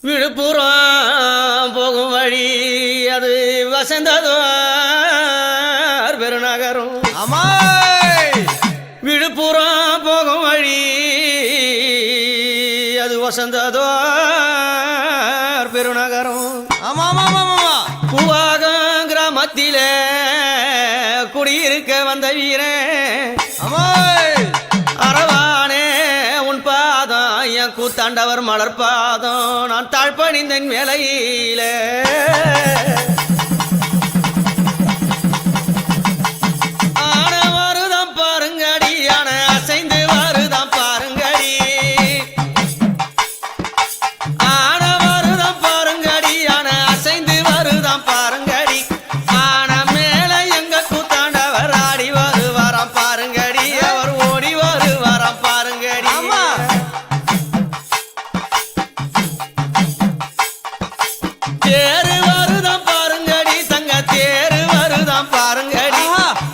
விழுப்புரம் போகும் வழி அது வசந்ததார் பெருநகரம். விழுப்புரம் போகும் வழி அது வசந்ததார் பெருநகரம். கூவாகம் கிராமத்தில குடியிருக்க வந்த வீரன் அரவானே உன் பாதம் என் கூத்தாண்டவர் மலர்பாதம் நான் தாழ்பணிந்தன் வேலையில ஆன வருதம் பாருங்கடி ஆன அசைந்து வருதம் பாருங்கடி ஆன வருதம் பாருங்கடி ஆன அசைந்து வருதம் பாருங்கடி ஆன மேல எங்க கூத்தாண்டவர் ஆடி வருவாராம் பாருங்கடி அவர் ஓடி வருவாராம் பாருங்கடி. தேரு வருதம் பாருங்கடி தங்க தேரு வருதம் பாருங்கடி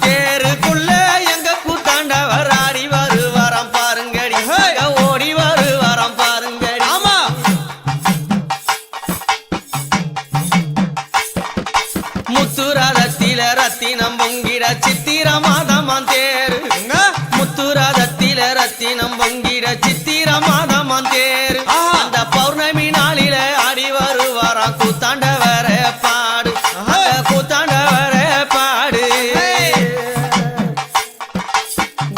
தேருக்குள்ள எங்க கூத்தாண்டவர் ஆடி வருவாராம் பாருங்கடி ஓடி வருவாராம் பாருங்கடி. முத்துரதத்தில ரத்தினம் பொங்கிட சித்திர மாதமான் தேரு முத்துரதத்தில ரத்தினம் பொங்கிட சித்திர மாதமான் தேரு அந்த பௌர்ணமி நாளில ஆடி வருவாராம் கூத்தாண்டவர பாடு கூத்தாண்டவர பாடு.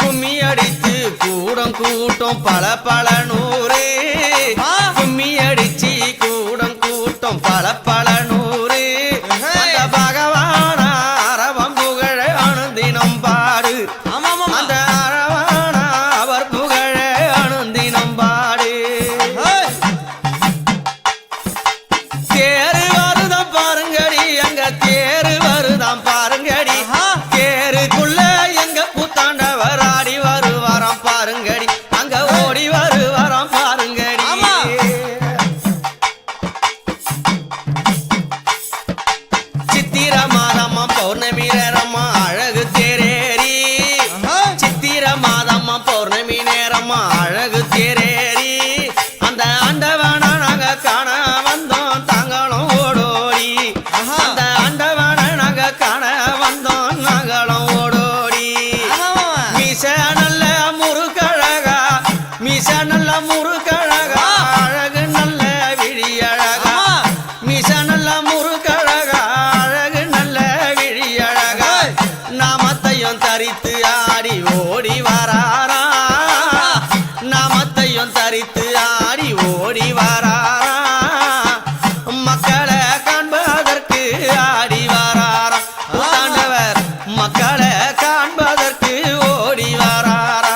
கும்மி அடித்து கூடம் கூட்டம் பல பல நூறு கும்மி அடிச்சு கூடம் கூட்டம் பல பல நூறு அந்த பகவான அரவம் புகழ அனுதினம் பாடு அந்த அரவான அவர் புகழ அனுதினம் பாடு. தேரு வருதம் பாருங்கடி எங்க தேரு வருதம் பாருங்கடி தேருக்குள்ள எங்க கூத்தாண்டவர் ஆடி வருவாராம் பாருங்கடி அங்க ஓடி வருவாராம் பாருங்கடி. சித்திர மாதம்மா பௌர்ணமி நேரம்மா அழகு தேரேறி சித்திர மாதம்மா பௌர்ணமி நேரம்மா அழகு தேரேறி அந்த ஆண்டவன நாங்க காண வந்தோம் தாங்களும் ஓடோடி அந்த ஆண்டவன நாங்க காண வந்தோம் நாங்களும் ஓடோடி. மீச நல்ல முறுக்கழகா மீச நல்ல முறுக்கழகா அழகு நல்ல விழி அழகா மீச நல்ல முறுக்கழகா அழகு நல்ல விழி அழகா நாமத்தையும் தரித்து ஆடி ஓடி வராரா நாமத்தையும் தரித்து ஆடி ஓடி வராரா மக்களை காண்பதற்கு ஆடி வராரா கூத்தாண்டவர் மக்களை காண்பதற்கு ஓடி வராரா.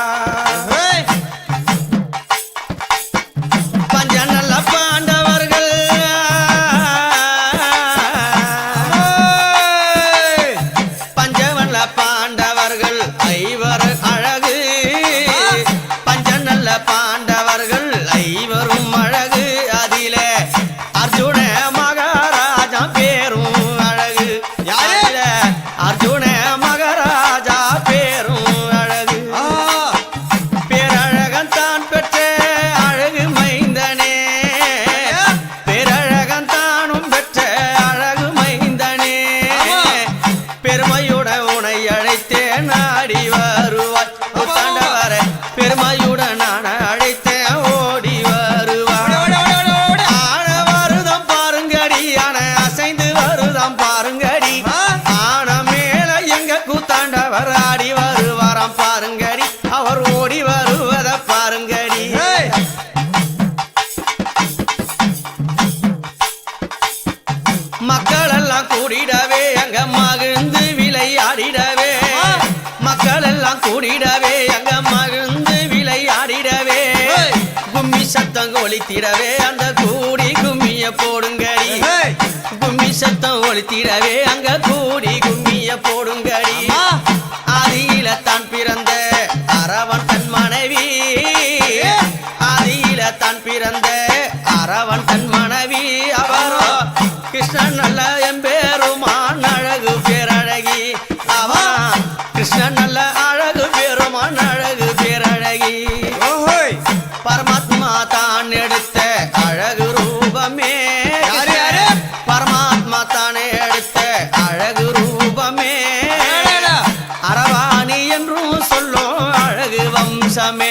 பஞ்ச நல்ல பாண்டவர்கள் பஞ்சவல்ல பாண்டவர்கள் ஐவர் அழகு பஞ்ச நல்ல பாண்டவர்கள் ஐவரும் அழகு அதிலே அர்ஜுன மகாராஜா பேரும் அழகு அதிலே அர்ஜுன மகாராஜா பேரும் அழகு பேரழகன் தான் பெற்ற அழகு மைந்தனே பேரழகன் தானும் பெற்ற அழகு மைந்தனே பெருமையுட உனை அழைத்தேன் ஆடி வருவாய் கூத்தாண்டவர பெருமையுடன் நான் அழைத்தேன் ஓடி வருவாய். ஆன வருதம் பாருங்கடி ஆன அசைந்து வருதம் பாருங்கடி ஆன மேல எங்க கூத்தாண்டவர் ஆடி வருவாராம் பாருங்கடி அவர் ஓடி வருவத பாருங்கடி. மக்கள் எல்லாம் கூடிடவே அங்க மகிழ்ந்து விளையாடிடவே மக்கள் எல்லாம் கூடிடவே அங்க மகிழ்ந்து விளையாடிடவே கும்மி சத்தம் ஒலித்திடவே அந்த கூடி கும்மிய போடுங்கடி கும்மி சத்தம் ஒலித்திடவே அங்க கூடி கும்மிய போடுங்கடி. ஆதியில தான் பிறந்த அரவன் தன் மனைவி ஆதியில தான் பிறந்த அரவன் தன் மனைவி அவரோ கிருஷ்ணன் நல்ல எம்பேருமான் அழகு பேரழகி அவன் கிருஷ்ணன் நல்ல அழகு பேருமான் அழகு பேரழகி பரமாத்மா தான் எடுத்த அழகு ரூபமே அழகு ரூபமே அரவாணி என்றும் சொல்லும் அழகு வம்சமே